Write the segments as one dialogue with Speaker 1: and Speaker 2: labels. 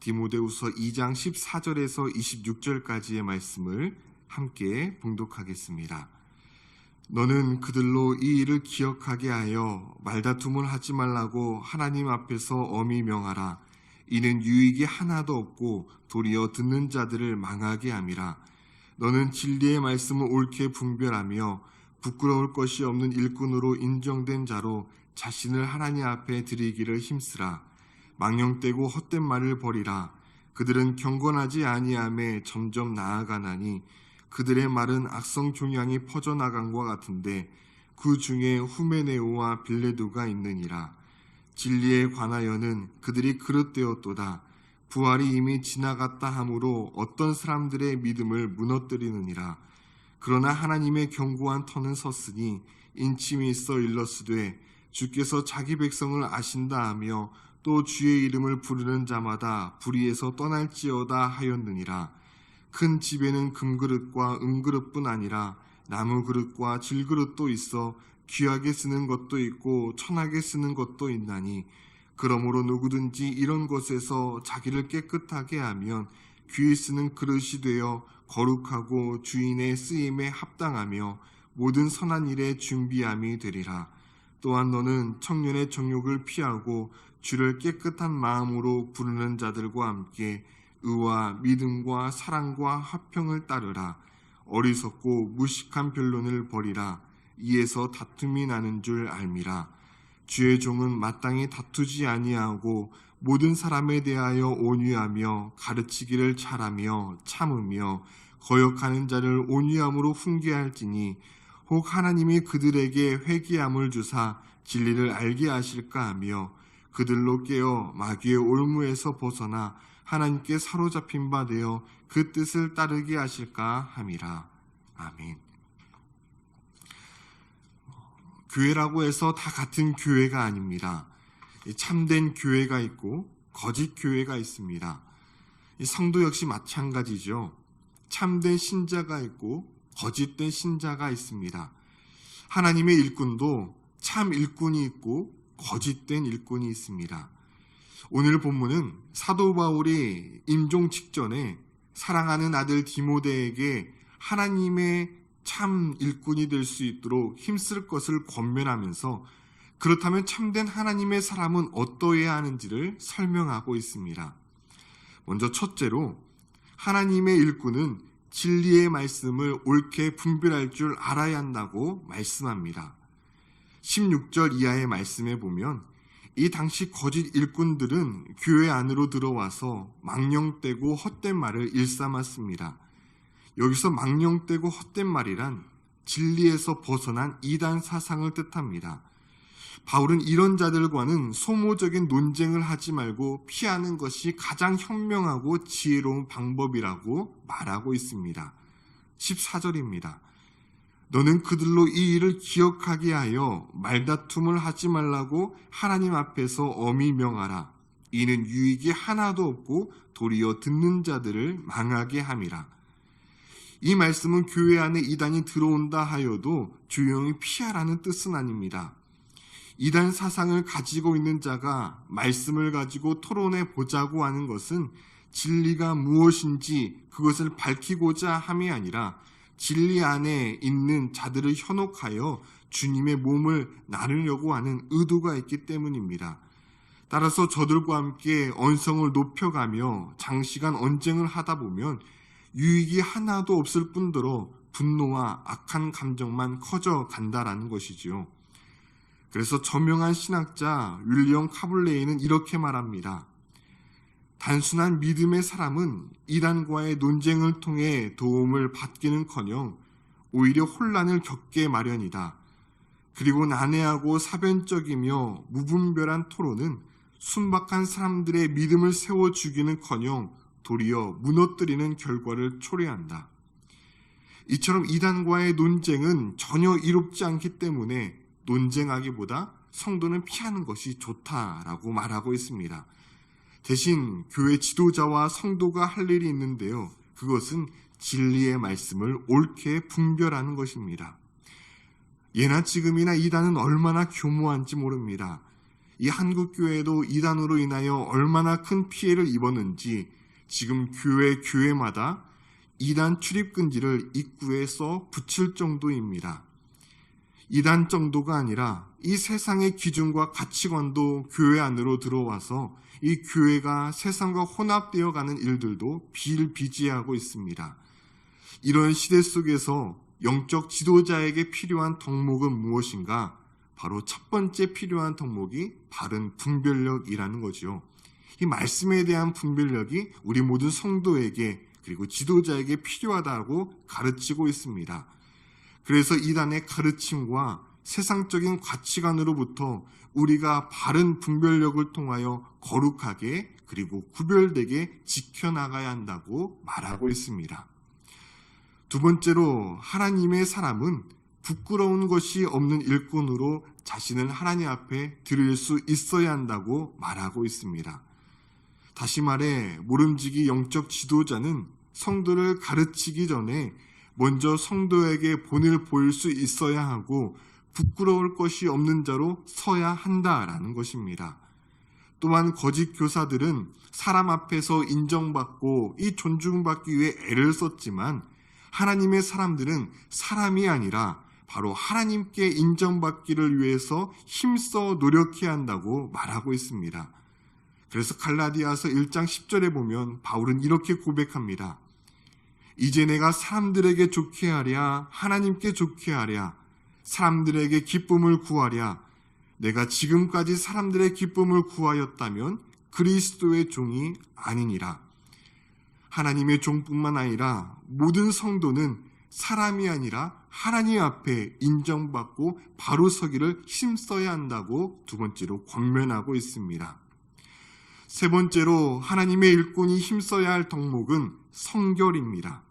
Speaker 1: 디모데후서 2장 14절에서 26절까지의 말씀을 함께 봉독하겠습니다. 너는 그들로 이 일을 기억하게 하여 말다툼을 하지 말라고 하나님 앞에서 엄히 명하라. 이는 유익이 하나도 없고 도리어 듣는 자들을 망하게 함이라. 너는 진리의 말씀을 옳게 분별하며 부끄러울 것이 없는 일꾼으로 인정된 자로 자신을 하나님 앞에 드리기를 힘쓰라. 망령되고 헛된 말을 버리라. 그들은 경건하지 아니함에 점점 나아가나니 그들의 말은 악성 종양이 퍼져나간과 같은데 그 중에 후메네오와 빌레도가 있느니라. 진리에 관하여는 그들이 그릇되었도다. 부활이 이미 지나갔다 하므로 어떤 사람들의 믿음을 무너뜨리느니라. 그러나 하나님의 견고한 터는 섰으니 인침이 있어 일러스되 주께서 자기 백성을 아신다 하며 또 주의 이름을 부르는 자마다 불의에서 떠날지어다 하였느니라. 큰 집에는 금그릇과 은그릇뿐 아니라 나무 그릇과 질그릇도 있어 귀하게 쓰는 것도 있고 천하게 쓰는 것도 있나니 그러므로 누구든지 이런 것에서 자기를 깨끗하게 하면 귀히 쓰는 그릇이 되어 거룩하고 주인의 쓰임에 합당하며 모든 선한 일에 준비함이 되리라. 또한 너는 청년의 정욕을 피하고 주를 깨끗한 마음으로 부르는 자들과 함께 의와 믿음과 사랑과 화평을 따르라. 어리석고 무식한 변론을 버리라. 이에서 다툼이 나는 줄 알미라. 주의 종은 마땅히 다투지 아니하고 모든 사람에 대하여 온유하며 가르치기를 잘하며 참으며 거역하는 자를 온유함으로 훈계할지니 혹 하나님이 그들에게 회개함을 주사 진리를 알게 하실까 하며 그들로 깨어 마귀의 올무에서 벗어나 하나님께 사로잡힌 바 되어 그 뜻을 따르게 하실까 함이라. 아멘. 교회라고 해서 다 같은 교회가 아닙니다. 참된 교회가 있고 거짓 교회가 있습니다. 성도 역시 마찬가지죠. 참된 신자가 있고 거짓된 신자가 있습니다. 하나님의 일꾼도 참 일꾼이 있고 거짓된 일꾼이 있습니다. 오늘 본문은 사도 바울이 임종 직전에 사랑하는 아들 디모데에게 하나님의 참 일꾼이 될 수 있도록 힘쓸 것을 권면하면서 그렇다면 참된 하나님의 사람은 어떠해야 하는지를 설명하고 있습니다. 먼저 첫째로 하나님의 일꾼은 진리의 말씀을 옳게 분별할 줄 알아야 한다고 말씀합니다. 16절 이하의 말씀에 보면 이 당시 거짓 일꾼들은 교회 안으로 들어와서 망령되고 헛된 말을 일삼았습니다. 여기서 망령되고 헛된 말이란 진리에서 벗어난 이단 사상을 뜻합니다. 바울은 이런 자들과는 소모적인 논쟁을 하지 말고 피하는 것이 가장 현명하고 지혜로운 방법이라고 말하고 있습니다. 14절입니다. 너는 그들로 이 일을 기억하게 하여 말다툼을 하지 말라고 하나님 앞에서 엄히 명하라. 이는 유익이 하나도 없고 도리어 듣는 자들을 망하게 함이라. 이 말씀은 교회 안에 이단이 들어온다 하여도 조용히 피하라는 뜻은 아닙니다. 이단 사상을 가지고 있는 자가 말씀을 가지고 토론해 보자고 하는 것은 진리가 무엇인지 그것을 밝히고자 함이 아니라 진리 안에 있는 자들을 현혹하여 주님의 몸을 나누려고 하는 의도가 있기 때문입니다. 따라서 저들과 함께 언성을 높여가며 장시간 언쟁을 하다 보면 유익이 하나도 없을 뿐더러 분노와 악한 감정만 커져 간다라는 것이지요. 그래서 저명한 신학자 윌리엄 카블레이는 이렇게 말합니다. 단순한 믿음의 사람은 이단과의 논쟁을 통해 도움을 받기는커녕 오히려 혼란을 겪게 마련이다. 그리고 난해하고 사변적이며 무분별한 토론은 순박한 사람들의 믿음을 세워주기는커녕 도리어 무너뜨리는 결과를 초래한다. 이처럼 이단과의 논쟁은 전혀 이롭지 않기 때문에 논쟁하기보다 성도는 피하는 것이 좋다라고 말하고 있습니다. 대신 교회 지도자와 성도가 할 일이 있는데요. 그것은 진리의 말씀을 옳게 분별하는 것입니다. 예나 지금이나 이단은 얼마나 교모한지 모릅니다. 이 한국교회도 이단으로 인하여 얼마나 큰 피해를 입었는지 지금 교회마다 이단 출입금지를 입구에 써 붙일 정도입니다. 이단 정도가 아니라 이 세상의 기준과 가치관도 교회 안으로 들어와서 이 교회가 세상과 혼합되어 가는 일들도 비일비재하고 있습니다. 이런 시대 속에서 영적 지도자에게 필요한 덕목은 무엇인가? 바로 첫 번째 필요한 덕목이 바른 분별력이라는 거죠. 이 말씀에 대한 분별력이 우리 모든 성도에게 그리고 지도자에게 필요하다고 가르치고 있습니다. 그래서 이단의 가르침과 세상적인 가치관으로부터 우리가 바른 분별력을 통하여 거룩하게 그리고 구별되게 지켜나가야 한다고 말하고 있습니다. 두 번째로 하나님의 사람은 부끄러운 것이 없는 일꾼으로 자신을 하나님 앞에 드릴 수 있어야 한다고 말하고 있습니다. 다시 말해 모름지기 영적 지도자는 성도를 가르치기 전에 먼저 성도에게 본을 보일 수 있어야 하고 부끄러울 것이 없는 자로 서야 한다라는 것입니다. 또한 거짓 교사들은 사람 앞에서 인정받고 이 존중받기 위해 애를 썼지만 하나님의 사람들은 사람이 아니라 바로 하나님께 인정받기를 위해서 힘써 노력해야 한다고 말하고 있습니다. 그래서 갈라디아서 1장 10절에 보면 바울은 이렇게 고백합니다. 이제 내가 사람들에게 좋게 하랴 하나님께 좋게 하랴 사람들에게 기쁨을 구하랴 내가 지금까지 사람들의 기쁨을 구하였다면 그리스도의 종이 아니니라. 하나님의 종뿐만 아니라 모든 성도는 사람이 아니라 하나님 앞에 인정받고 바로 서기를 힘써야 한다고 두 번째로 권면하고 있습니다. 세 번째로 하나님의 일꾼이 힘써야 할 덕목은 성결입니다.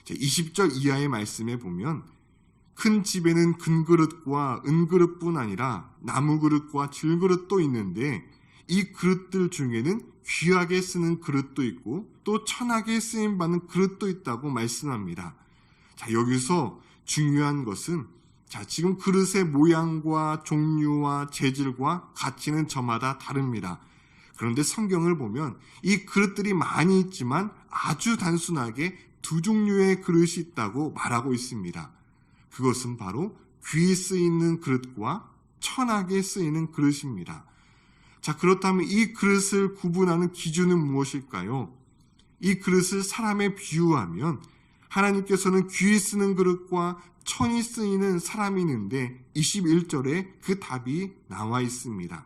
Speaker 1: 20절 이하의 말씀에 보면 큰 집에는 금그릇과 은그릇뿐 아니라 나무그릇과 질그릇도 있는데 이 그릇들 중에는 귀하게 쓰는 그릇도 있고 또 천하게 쓰임받는 그릇도 있다고 말씀합니다. 여기서 중요한 것은 지금 그릇의 모양과 종류와 재질과 가치는 저마다 다릅니다. 그런데 성경을 보면 이 그릇들이 많이 있지만 아주 단순하게 두 종류의 그릇이 있다고 말하고 있습니다. 그것은 바로 귀에 쓰이는 그릇과 천하게 쓰이는 그릇입니다. 그렇다면 이 그릇을 구분하는 기준은 무엇일까요? 이 그릇을 사람에 비유하면 하나님께서는 귀에 쓰는 그릇과 천이 쓰이는 사람이 있는데 21절에 그 답이 나와 있습니다.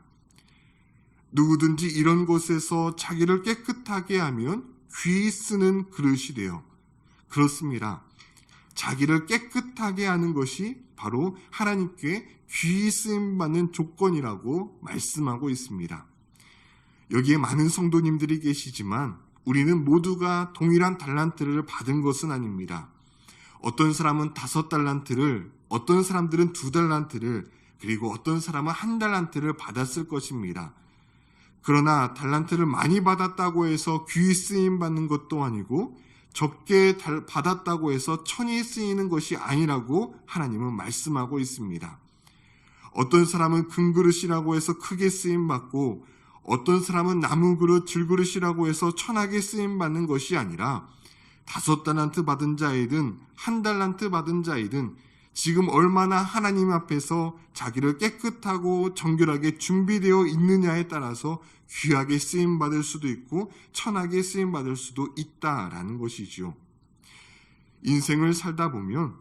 Speaker 1: 누구든지 이런 곳에서 자기를 깨끗하게 하면 귀에 쓰는 그릇이 되어 그렇습니다. 자기를 깨끗하게 하는 것이 바로 하나님께 귀히 쓰임받는 조건이라고 말씀하고 있습니다. 여기에 많은 성도님들이 계시지만 우리는 모두가 동일한 달란트를 받은 것은 아닙니다. 어떤 사람은 5달란트를, 어떤 사람들은 2달란트를, 그리고 어떤 사람은 1달란트를 받았을 것입니다. 그러나 달란트를 많이 받았다고 해서 귀히 쓰임받는 것도 아니고 적게 받았다고 해서 천이 쓰이는 것이 아니라고 하나님은 말씀하고 있습니다. 어떤 사람은 금그릇이라고 해서 크게 쓰임받고 어떤 사람은 나무그릇, 질그릇이라고 해서 천하게 쓰임받는 것이 아니라 5달란트 받은 자이든 1달란트 받은 자이든 지금 얼마나 하나님 앞에서 자기를 깨끗하고 정결하게 준비되어 있느냐에 따라서 귀하게 쓰임받을 수도 있고 천하게 쓰임받을 수도 있다라는 것이지요. 인생을 살다 보면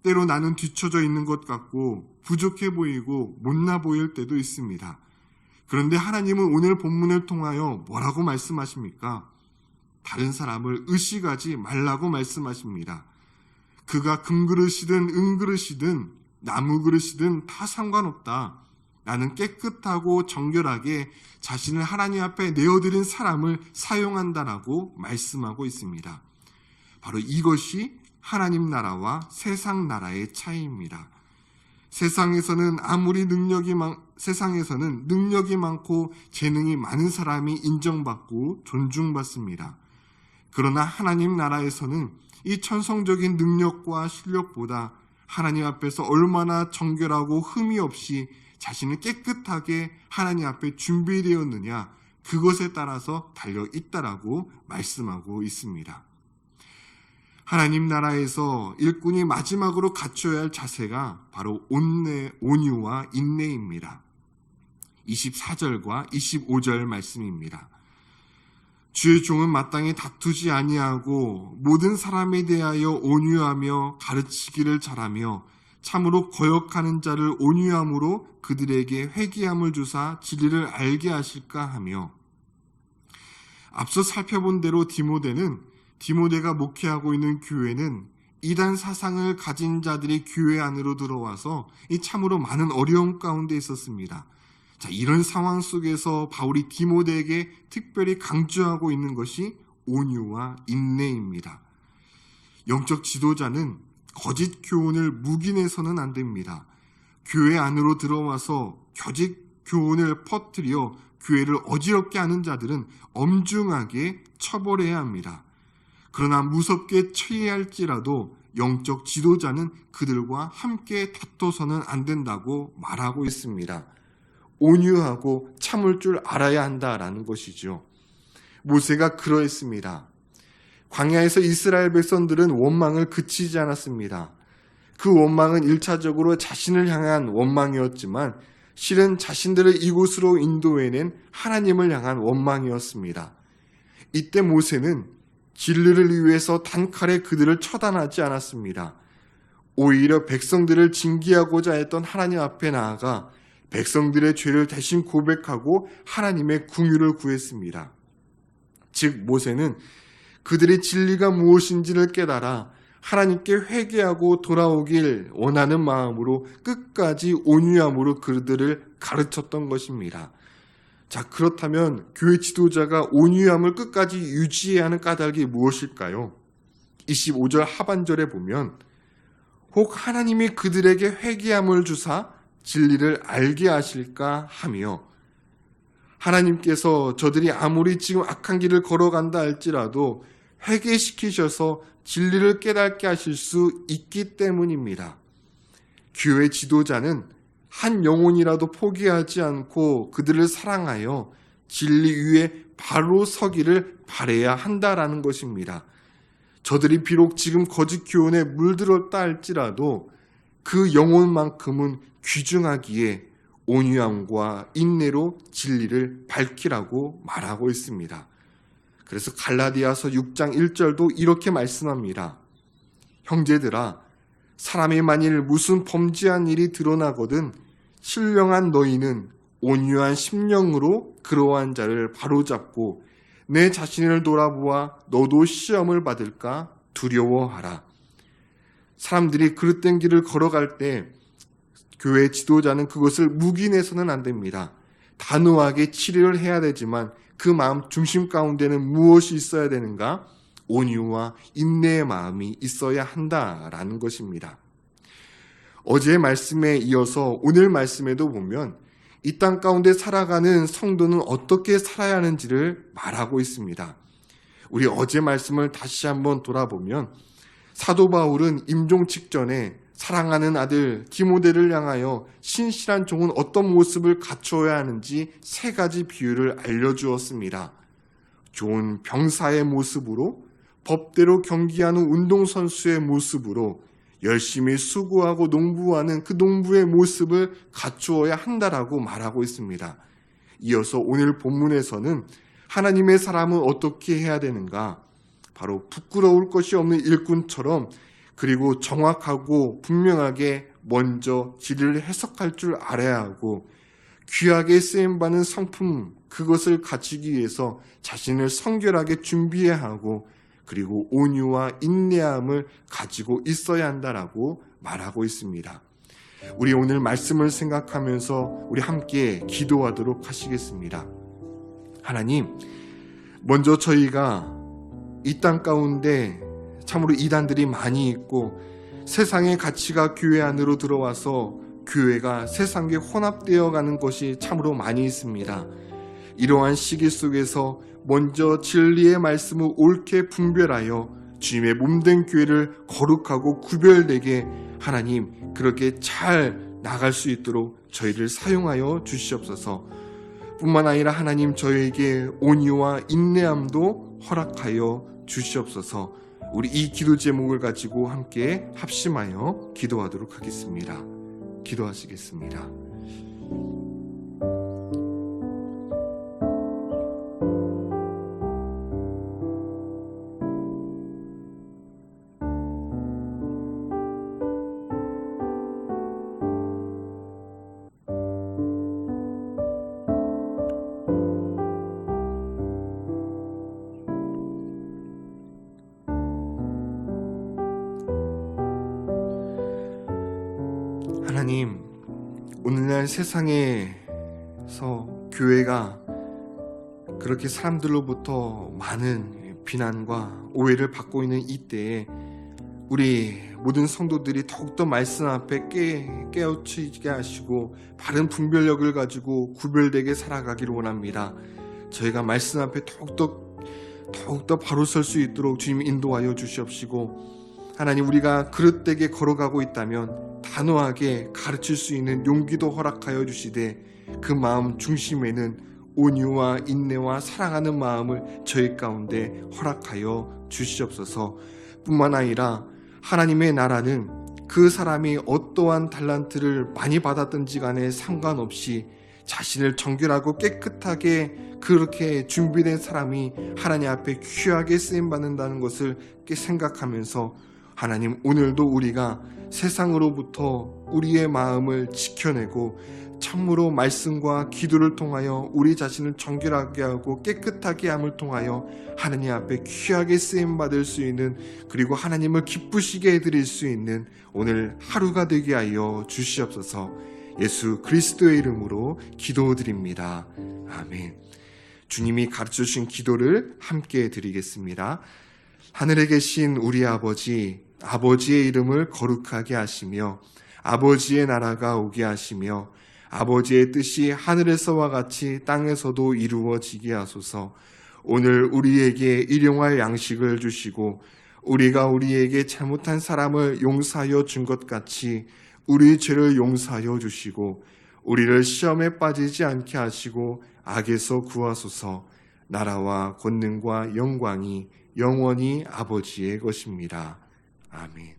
Speaker 1: 때로 나는 뒤처져 있는 것 같고 부족해 보이고 못나 보일 때도 있습니다. 그런데 하나님은 오늘 본문을 통하여 뭐라고 말씀하십니까? 다른 사람을 의식하지 말라고 말씀하십니다. 그가 금그릇이든 은그릇이든 나무그릇이든 다 상관없다. 나는 깨끗하고 정결하게 자신을 하나님 앞에 내어드린 사람을 사용한다라고 말씀하고 있습니다. 바로 이것이 하나님 나라와 세상 나라의 차이입니다. 세상에서는 능력이 많고 재능이 많은 사람이 인정받고 존중받습니다. 그러나 하나님 나라에서는 이 천성적인 능력과 실력보다 하나님 앞에서 얼마나 정결하고 흠이 없이 자신은 깨끗하게 하나님 앞에 준비되었느냐, 그것에 따라서 달려 있다라고 말씀하고 있습니다. 하나님 나라에서 일꾼이 마지막으로 갖춰야 할 자세가 바로 온유와 인내입니다. 24절과 25절 말씀입니다. 주의 종은 마땅히 다투지 아니하고 모든 사람에 대하여 온유하며 가르치기를 잘하며 참으로 거역하는 자를 온유함으로 그들에게 회개함을 주사 진리를 알게 하실까 하며, 앞서 살펴본 대로 디모데가 목회하고 있는 교회는 이단 사상을 가진 자들이 교회 안으로 들어와서 참으로 많은 어려움 가운데 있었습니다. 자, 이런 상황 속에서 바울이 디모데에게 특별히 강조하고 있는 것이 온유와 인내입니다. 영적 지도자는 거짓 교훈을 묵인해서는 안 됩니다. 교회 안으로 들어와서 거짓 교훈을 퍼뜨려 교회를 어지럽게 하는 자들은 엄중하게 처벌해야 합니다. 그러나 무섭게 처해할지라도 영적 지도자는 그들과 함께 다퉈서는 안 된다고 말하고 있습니다. 온유하고 참을 줄 알아야 한다라는 것이죠. 모세가 그러했습니다. 광야에서 이스라엘 백성들은 원망을 그치지 않았습니다. 그 원망은 1차적으로 자신을 향한 원망이었지만 실은 자신들을 이곳으로 인도해낸 하나님을 향한 원망이었습니다. 이때 모세는 진리를 위해서 단칼에 그들을 처단하지 않았습니다. 오히려 백성들을 징계하고자 했던 하나님 앞에 나아가 백성들의 죄를 대신 고백하고 하나님의 긍휼을 구했습니다. 즉 모세는 그들의 진리가 무엇인지를 깨달아 하나님께 회개하고 돌아오길 원하는 마음으로 끝까지 온유함으로 그들을 가르쳤던 것입니다. 자, 그렇다면 교회 지도자가 온유함을 끝까지 유지해야 하는 까닭이 무엇일까요? 25절 하반절에 보면 혹 하나님이 그들에게 회개함을 주사 진리를 알게 하실까 하며, 하나님께서 저들이 아무리 지금 악한 길을 걸어간다 할지라도 회개시키셔서 진리를 깨닫게 하실 수 있기 때문입니다. 교회 지도자는 한 영혼이라도 포기하지 않고 그들을 사랑하여 진리 위에 바로 서기를 바라야 한다라는 것입니다. 저들이 비록 지금 거짓 교훈에 물들었다 할지라도 그 영혼만큼은 귀중하기에 온유함과 인내로 진리를 밝히라고 말하고 있습니다. 그래서 갈라디아서 6장 1절도 이렇게 말씀합니다. 형제들아, 사람이 만일 무슨 범죄한 일이 드러나거든 신령한 너희는 온유한 심령으로 그러한 자를 바로잡고 내 자신을 돌아보아 너도 시험을 받을까 두려워하라. 사람들이 그릇된 길을 걸어갈 때 교회 지도자는 그것을 묵인해서는 안 됩니다. 단호하게 치료를 해야 되지만 그 마음 중심 가운데는 무엇이 있어야 되는가? 온유와 인내의 마음이 있어야 한다라는 것입니다. 어제의 말씀에 이어서 오늘 말씀에도 보면 이 땅 가운데 살아가는 성도는 어떻게 살아야 하는지를 말하고 있습니다. 우리 어제 말씀을 다시 한번 돌아보면 사도 바울은 임종 직전에 사랑하는 아들 디모데를 향하여 신실한 종은 어떤 모습을 갖춰야 하는지 3가지 비유를 알려주었습니다. 좋은 병사의 모습으로, 법대로 경기하는 운동선수의 모습으로, 열심히 수고하고 농부하는 그 농부의 모습을 갖추어야 한다라고 말하고 있습니다. 이어서 오늘 본문에서는 하나님의 사람은 어떻게 해야 되는가? 바로 부끄러울 것이 없는 일꾼처럼, 그리고 정확하고 분명하게 먼저 진리를 해석할 줄 알아야 하고, 귀하게 쓰임받는 성품, 그것을 갖추기 위해서 자신을 성결하게 준비해야 하고, 그리고 온유와 인내함을 가지고 있어야 한다라고 말하고 있습니다. 우리 오늘 말씀을 생각하면서 우리 함께 기도하도록 하시겠습니다. 하나님, 먼저 저희가 이 땅 가운데 참으로 이단들이 많이 있고 세상의 가치가 교회 안으로 들어와서 교회가 세상에 혼합되어 가는 것이 참으로 많이 있습니다. 이러한 시기 속에서 먼저 진리의 말씀을 옳게 분별하여 주님의 몸된 교회를 거룩하고 구별되게 하나님 그렇게 잘 나갈 수 있도록 저희를 사용하여 주시옵소서. 뿐만 아니라 하나님, 저희에게 온유와 인내함도 허락하여 주시옵소서. 우리 이 기도 제목을 가지고 함께 합심하여 기도하도록 하겠습니다. 기도하시겠습니다. 하나님, 오늘날 세상에서 교회가 그렇게 사람들로부터 많은 비난과 오해를 받고 있는 이때에 우리 모든 성도들이 더욱더 말씀 앞에 깨우치게 하시고 바른 분별력을 가지고 구별되게 살아가기를 원합니다. 저희가 말씀 앞에 더욱더 바로 설 수 있도록 주님 인도하여 주시옵시고, 하나님, 우리가 그릇되게 걸어가고 있다면 단호하게 가르칠 수 있는 용기도 허락하여 주시되, 그 마음 중심에는 온유와 인내와 사랑하는 마음을 저희 가운데 허락하여 주시옵소서. 뿐만 아니라 하나님의 나라는 그 사람이 어떠한 달란트를 많이 받았든지 간에 상관없이 자신을 정결하고 깨끗하게 그렇게 준비된 사람이 하나님 앞에 귀하게 쓰임받는다는 것을 생각하면서, 하나님, 오늘도 우리가 세상으로부터 우리의 마음을 지켜내고 참으로 말씀과 기도를 통하여 우리 자신을 정결하게 하고 깨끗하게 함을 통하여 하나님 앞에 귀하게 쓰임받을 수 있는, 그리고 하나님을 기쁘시게 해드릴 수 있는 오늘 하루가 되게 하여 주시옵소서. 예수 그리스도의 이름으로 기도드립니다. 아멘. 주님이 가르쳐주신 기도를 함께 드리겠습니다. 하늘에 계신 우리 아버지, 아버지의 이름을 거룩하게 하시며 아버지의 나라가 오게 하시며 아버지의 뜻이 하늘에서와 같이 땅에서도 이루어지게 하소서. 오늘 우리에게 일용할 양식을 주시고 우리가 우리에게 잘못한 사람을 용서하여 준 것 같이 우리 죄를 용서하여 주시고 우리를 시험에 빠지지 않게 하시고 악에서 구하소서. 나라와 권능과 영광이 영원히 아버지의 것입니다. 아멘.